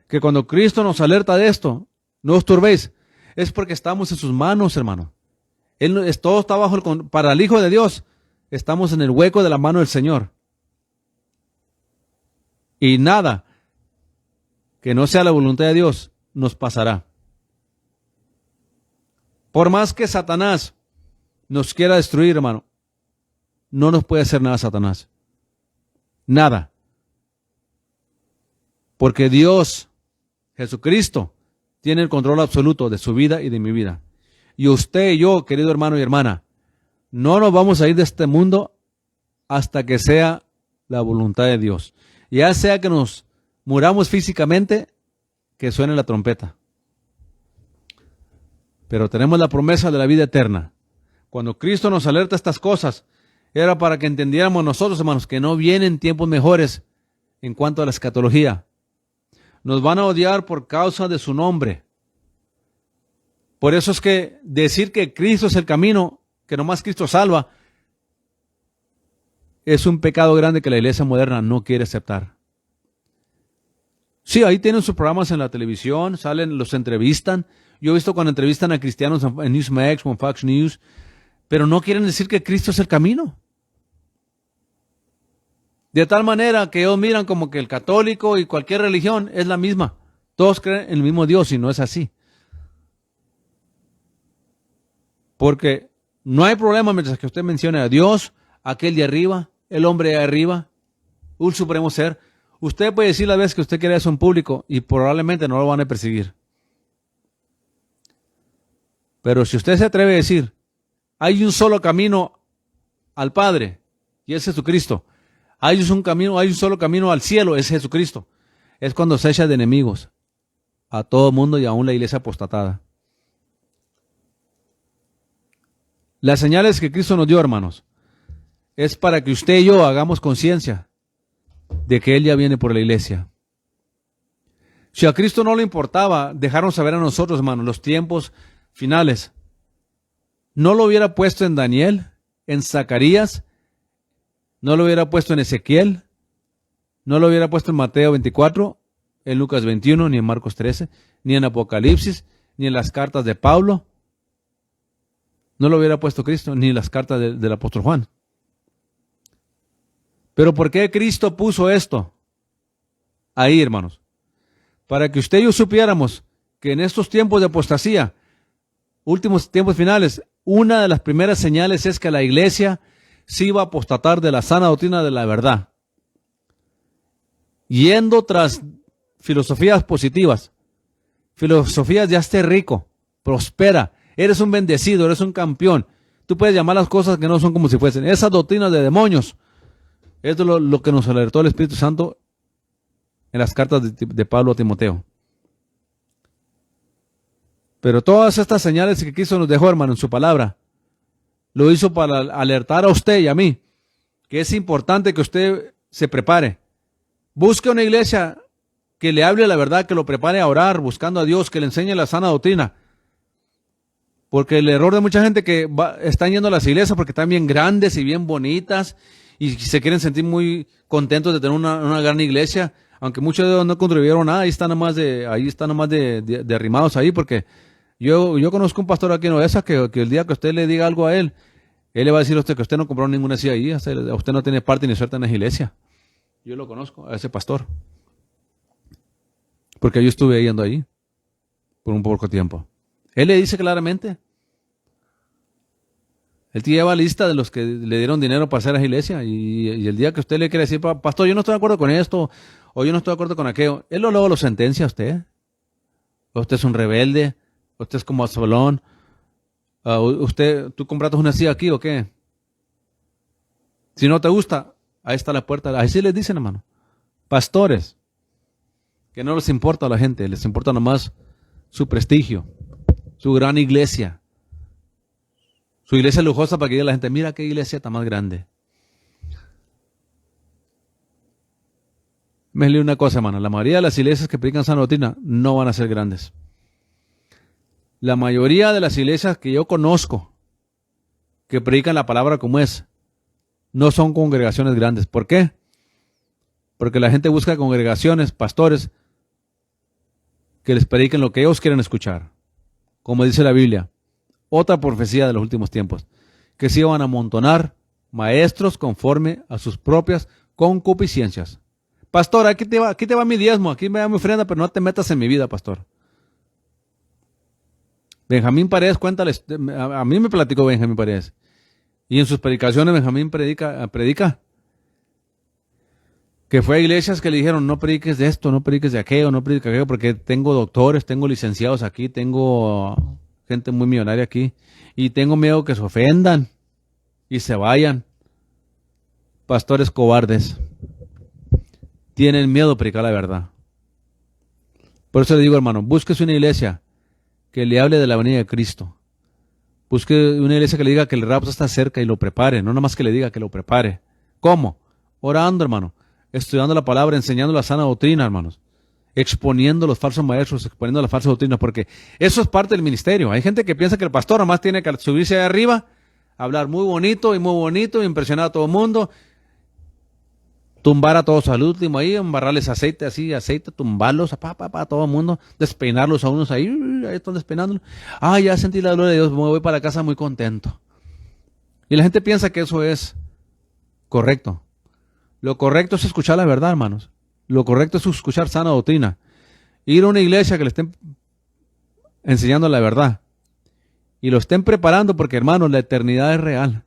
que cuando Cristo nos alerta de esto, no os turbéis, es porque estamos en sus manos, hermano. Todo está para el Hijo de Dios, estamos en el hueco de la mano del Señor. Y nada que no sea la voluntad de Dios nos pasará. Por más que Satanás nos quiera destruir, hermano, no nos puede hacer nada Satanás. Nada. Porque Dios, Jesucristo, tiene el control absoluto de su vida y de mi vida. Y usted y yo, querido hermano y hermana, no nos vamos a ir de este mundo hasta que sea la voluntad de Dios. Ya sea que nos muramos físicamente, que suene la trompeta. Pero tenemos la promesa de la vida eterna. Cuando Cristo nos alerta estas cosas, era para que entendiéramos nosotros, hermanos, que no vienen tiempos mejores en cuanto a la escatología. Nos van a odiar por causa de su nombre. Por eso es que decir que Cristo es el camino, que nomás Cristo salva, es un pecado grande que la iglesia moderna no quiere aceptar. Sí, ahí tienen sus programas en la televisión, salen, los entrevistan. Yo he visto cuando entrevistan a cristianos en Newsmax o en Fox News, pero no quieren decir que Cristo es el camino. De tal manera que ellos miran como que el católico y cualquier religión es la misma. Todos creen en el mismo Dios y no es así. Porque no hay problema mientras que usted mencione a Dios, aquel de arriba, el hombre de arriba, un supremo ser. Usted puede decir la vez que usted quiere eso en público y probablemente no lo van a perseguir. Pero si usted se atreve a decir, hay un solo camino al Padre y es Jesucristo. Hay un solo camino al cielo, es Jesucristo. Es cuando se echa de enemigos a todo el mundo y aún la iglesia apostatada. Las señales que Cristo nos dio, hermanos, es para que usted y yo hagamos conciencia de que Él ya viene por la iglesia. Si a Cristo no le importaba dejarnos saber a nosotros, hermanos, los tiempos finales, no lo hubiera puesto en Daniel, en Zacarías, no lo hubiera puesto en Ezequiel, no lo hubiera puesto en Mateo 24, en Lucas 21, ni en Marcos 13, ni en Apocalipsis, ni en las cartas de Pablo. No lo hubiera puesto Cristo, ni en las cartas del apóstol Juan. Pero ¿por qué Cristo puso esto ahí, hermanos? Para que usted y yo supiéramos que en estos tiempos de apostasía, últimos tiempos finales, una de las primeras señales es que la iglesia se iba a apostatar de la sana doctrina de la verdad, yendo tras filosofías positivas, filosofías de hazte rico, prospera, eres un bendecido, eres un campeón. Tú puedes llamar las cosas que no son como si fuesen. Esas doctrinas de demonios, esto es lo que nos alertó el Espíritu Santo en las cartas de Pablo a Timoteo. Pero todas estas señales que Cristo nos dejó, hermano, en su palabra, lo hizo para alertar a usted y a mí que es importante que usted se prepare. Busque una iglesia que le hable la verdad, que lo prepare a orar, buscando a Dios, que le enseñe la sana doctrina. Porque el error de mucha gente que están yendo a las iglesias porque están bien grandes y bien bonitas y se quieren sentir muy contentos de tener una gran iglesia, aunque muchos de ellos no contribuyeron nada, ahí están nomás de arrimados ahí, porque yo conozco un pastor aquí en Odessa que el día que usted le diga algo a él le va a decir a usted que usted no compró ninguna silla ahí, usted no tiene parte ni suerte en la iglesia. Yo lo conozco, a ese pastor. Porque yo estuve yendo ahí por un poco tiempo. Él le dice claramente. Él te lleva lista de los que le dieron dinero para hacer la iglesia y el día que usted le quiere decir, pastor, yo no estoy de acuerdo con esto o yo no estoy de acuerdo con aquello, él luego lo sentencia a usted. Usted es un rebelde, usted es como Absalón. ¿Tú compraste una silla aquí o qué? Si no te gusta, ahí está la puerta. Ahí sí les dicen, hermano. Pastores, que no les importa a la gente, les importa nomás su prestigio, su gran iglesia, su iglesia lujosa para que diga la gente, mira qué iglesia está más grande. Me leí una cosa, hermano, la mayoría de las iglesias que predican sana doctrina no van a ser grandes. La mayoría de las iglesias que yo conozco que predican la palabra como es, no son congregaciones grandes. ¿Por qué? Porque la gente busca congregaciones, pastores, que les prediquen lo que ellos quieren escuchar. Como dice la Biblia, otra profecía de los últimos tiempos, que se iban a amontonar maestros conforme a sus propias concupiscencias. Pastor, aquí te va mi diezmo, aquí me da mi ofrenda, pero no te metas en mi vida, pastor. Benjamín Paredes, cuéntales, a mí me platicó Benjamín Paredes. Y en sus predicaciones Benjamín predica que fue a iglesias que le dijeron, no prediques de esto, no prediques de aquello, no prediques de aquello, porque tengo doctores, tengo licenciados aquí, tengo gente muy millonaria aquí, y tengo miedo que se ofendan y se vayan. Pastores cobardes. Tienen miedo de predicar la verdad. Por eso le digo, hermano, búsquese una iglesia que le hable de la venida de Cristo. Busque una iglesia que le diga que el rapto está cerca y lo prepare, no nada más que le diga que lo prepare. ¿Cómo? Orando, hermano, estudiando la palabra, enseñando la sana doctrina, hermanos, exponiendo los falsos maestros, exponiendo las falsas doctrinas, porque eso es parte del ministerio. Hay gente que piensa que el pastor nada más tiene que subirse ahí arriba, hablar muy bonito, impresionar a todo el mundo, tumbar a todos al último ahí, embarrarles aceite, tumbarlos a todo el mundo, despeinarlos a unos ahí están despeinándolos. Ya sentí la gloria de Dios, me voy para la casa muy contento. Y la gente piensa que eso es correcto. Lo correcto es escuchar la verdad, hermanos. Lo correcto es escuchar sana doctrina. Ir a una iglesia que le estén enseñando la verdad. Y lo estén preparando porque, hermanos, la eternidad es real.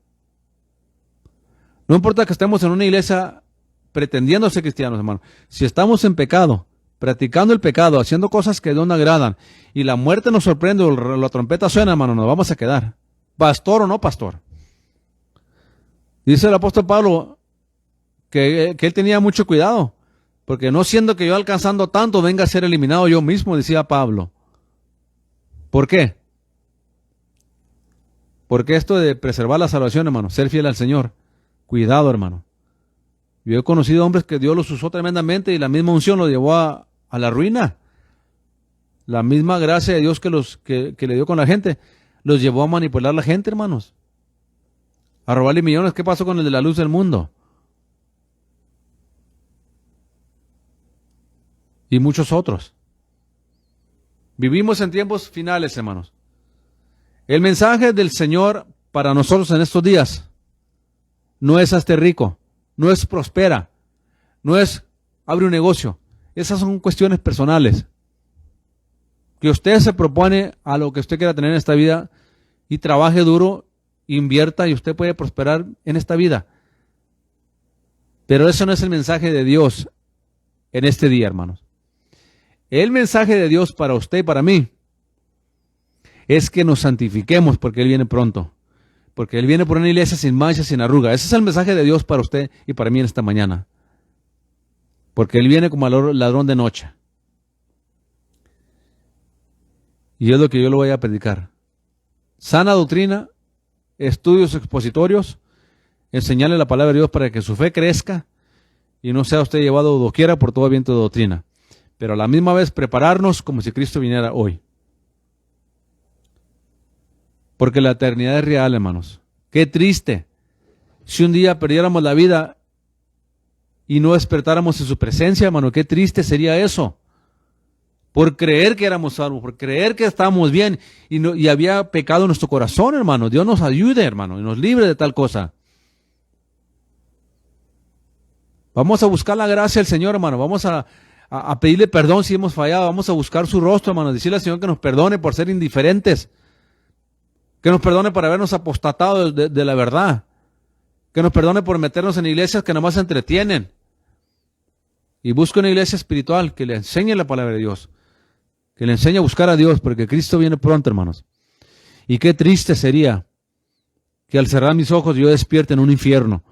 No importa que estemos en una iglesia pretendiendo ser cristianos, hermano. Si estamos en pecado, practicando el pecado, haciendo cosas que no nos agradan, y la muerte nos sorprende o la trompeta suena, hermano, nos vamos a quedar. Pastor o no pastor. Dice el apóstol Pablo que él tenía mucho cuidado, porque no siendo que yo alcanzando tanto venga a ser eliminado yo mismo, decía Pablo. ¿Por qué? Porque esto de preservar la salvación, hermano, ser fiel al Señor. Cuidado, hermano. Yo he conocido hombres que Dios los usó tremendamente y la misma unción los llevó a la ruina. La misma gracia de Dios que le dio con la gente, los llevó a manipular a la gente, hermanos. A robarle millones. ¿Qué pasó con el de la luz del mundo? Y muchos otros. Vivimos en tiempos finales, hermanos. El mensaje del Señor para nosotros en estos días no es hazte rico, no es prospera, no es abre un negocio. Esas son cuestiones personales. Que usted se propone a lo que usted quiera tener en esta vida y trabaje duro, invierta y usted puede prosperar en esta vida. Pero eso no es el mensaje de Dios en este día, hermanos. El mensaje de Dios para usted y para mí es que nos santifiquemos porque Él viene pronto. Porque Él viene por una iglesia sin mancha, sin arruga. Ese es el mensaje de Dios para usted y para mí en esta mañana. Porque Él viene como ladrón de noche. Y es lo que yo le voy a predicar. Sana doctrina, estudios expositorios, enseñarle la palabra de Dios para que su fe crezca y no sea usted llevado doquiera por todo viento de doctrina. Pero a la misma vez prepararnos como si Cristo viniera hoy. Porque la eternidad es real, hermanos. Qué triste si un día perdiéramos la vida y no despertáramos en su presencia, hermano. Qué triste sería eso. Por creer que éramos salvos, por creer que estábamos bien y había pecado en nuestro corazón, hermano. Dios nos ayude, hermano, y nos libre de tal cosa. Vamos a buscar la gracia del Señor, hermano. Vamos a pedirle perdón si hemos fallado. Vamos a buscar su rostro, hermano. Decirle al Señor que nos perdone por ser indiferentes. Que nos perdone por habernos apostatado de la verdad. Que nos perdone por meternos en iglesias que nomás se entretienen. Y busque una iglesia espiritual que le enseñe la palabra de Dios. Que le enseñe a buscar a Dios, porque Cristo viene pronto, hermanos. Y qué triste sería que al cerrar mis ojos yo despierte en un infierno,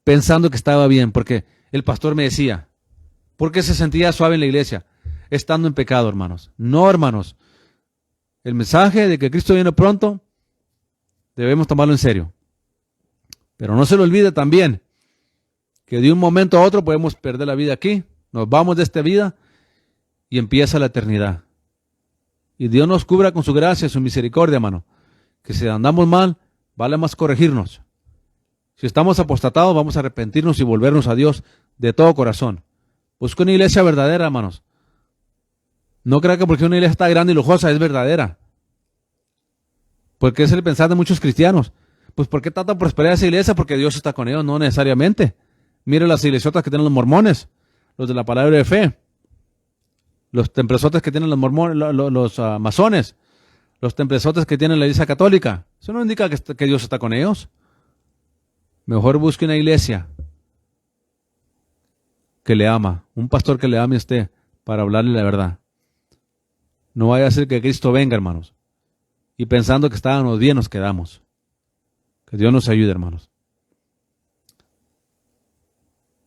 pensando que estaba bien, porque el pastor me decía, porque se sentía suave en la iglesia, estando en pecado, hermanos. No, hermanos. El mensaje de que Cristo viene pronto, debemos tomarlo en serio. Pero no se le olvide también que de un momento a otro podemos perder la vida aquí, nos vamos de esta vida y empieza la eternidad. Y Dios nos cubra con su gracia, su misericordia, hermano. Que si andamos mal, vale más corregirnos. Si estamos apostatados, vamos a arrepentirnos y volvernos a Dios de todo corazón. Busca una iglesia verdadera, hermanos. No crea que porque una iglesia está grande y lujosa es verdadera. Porque es el pensar de muchos cristianos. Pues ¿por qué tanta prosperidad esa iglesia? Porque Dios está con ellos, no necesariamente. Mire las iglesias que tienen los mormones, los de la palabra de fe, los templesotes que tienen los mormones, los masones, los templesotes que tienen la iglesia católica. Eso no indica que Dios está con ellos. Mejor busque una iglesia que le ama, un pastor que le ame a usted para hablarle la verdad. No vaya a ser que Cristo venga, hermanos, y pensando que estábamos bien nos quedamos. Que Dios nos ayude, hermanos.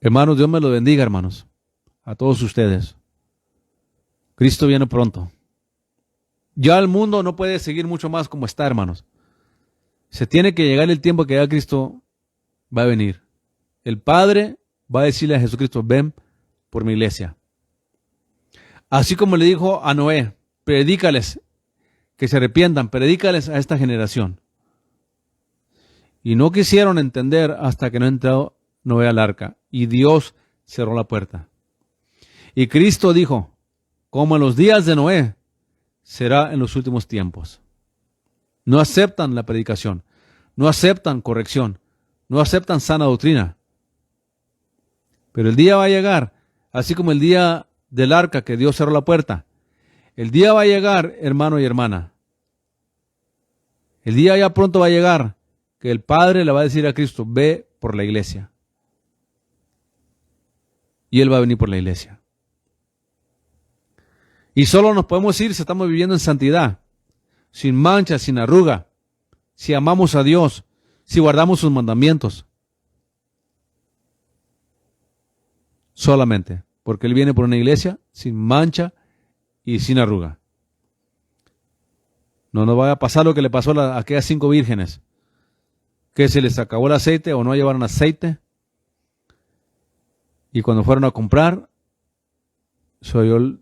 Hermanos, Dios me lo bendiga, hermanos, a todos ustedes. Cristo viene pronto. Ya el mundo no puede seguir mucho más como está, hermanos. Se tiene que llegar el tiempo que ya Cristo va a venir. El Padre va a decirle a Jesucristo, ven por mi iglesia. Así como le dijo a Noé, predícales que se arrepientan, predícales a esta generación. Y no quisieron entender hasta que no entró Noé al arca. Y Dios cerró la puerta. Y Cristo dijo, como en los días de Noé, será en los últimos tiempos. No aceptan la predicación, no aceptan corrección, no aceptan sana doctrina. Pero el día va a llegar, así como el día del arca que Dios cerró la puerta. El día va a llegar, hermano y hermana. El día ya pronto va a llegar que el Padre le va a decir a Cristo, ve por la iglesia. Y Él va a venir por la iglesia. Y solo nos podemos ir si estamos viviendo en santidad, sin mancha, sin arruga, si amamos a Dios, si guardamos sus mandamientos. Solamente, porque Él viene por una iglesia sin mancha y sin arruga. No nos vaya a pasar lo que le pasó a aquellas 5 vírgenes, que se les acabó el aceite o no llevaron aceite, y cuando fueron a comprar, se oyó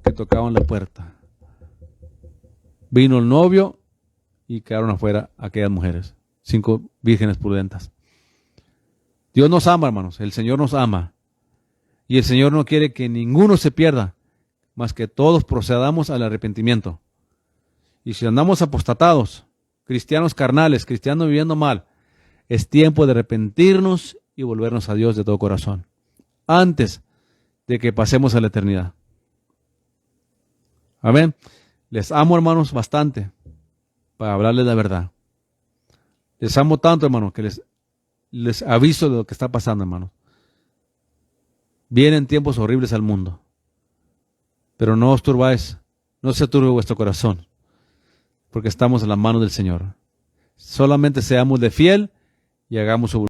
que tocaban la puerta. Vino el novio y quedaron afuera aquellas mujeres, 5 vírgenes prudentas. Dios nos ama, hermanos, el Señor nos ama. Y el Señor no quiere que ninguno se pierda, más que todos procedamos al arrepentimiento. Y si andamos apostatados, cristianos carnales, cristianos viviendo mal, es tiempo de arrepentirnos y volvernos a Dios de todo corazón, antes de que pasemos a la eternidad. Amén. Les amo, hermanos, bastante para hablarles la verdad. Les amo tanto, hermanos, que les aviso de lo que está pasando, hermanos. Vienen tiempos horribles al mundo, pero no os turbáis, no se turbe vuestro corazón, porque estamos en las manos del Señor. Solamente seamos de fiel y hagamos su voluntad.